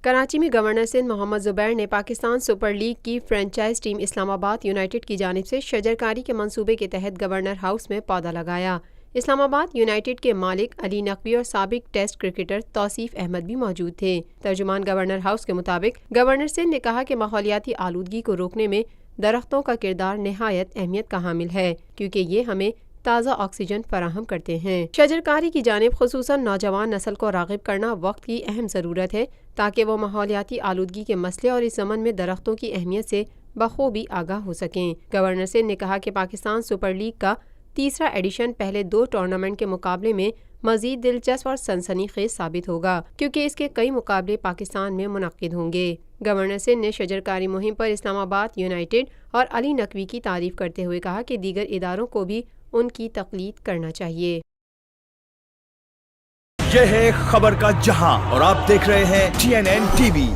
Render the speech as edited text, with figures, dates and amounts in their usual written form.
کراچی میں گورنر سندھ محمد زبیر نے Pakistan super league کی فرنچائز ٹیم اسلام آباد یونائیٹڈ کی جانب سے شجرکاری کے منصوبے کے تحت گورنر ہاؤس میں پودا لگایا۔ اسلام آباد یونائیٹڈ کے مالک علی نقوی اور سابق ٹیسٹ کرکٹر توصیف احمد بھی موجود تھے۔ ترجمان گورنر ہاؤس کے مطابق گورنر سندھ نے کہا کہ ماحولیاتی آلودگی کو روکنے میں درختوں کا کردار نہایت اہمیت کا حامل ہے، کیونکہ یہ ہمیں تازہ آکسیجن فراہم کرتے ہیں۔ شجرکاری کی جانب خصوصاً نوجوان نسل کو راغب کرنا وقت کی اہم ضرورت ہے تاکہ وہ ماحولیاتی آلودگی کے مسئلے اور اس ضمن میں درختوں کی اہمیت سے بخوبی آگاہ ہو سکیں۔ گورنر سندھ نے کہا کہ پاکستان سپر لیگ کا تیسرا ایڈیشن پہلے 2 ٹورنامنٹ کے مقابلے میں مزید دلچسپ اور سنسنی خیز ثابت ہوگا، کیونکہ اس کے کئی مقابلے پاکستان میں منعقد ہوں گے۔ گورنر سندھ نے شجرکاری مہم پر اسلام آباد یونائیٹڈ اور علی نقوی کی تعریف کرتے ہوئے کہا کہ دیگر اداروں کو بھی ان کی تقلید کرنا چاہیے۔ یہ ہے خبر کا جہاں اور آپ دیکھ رہے ہیں TNN TV۔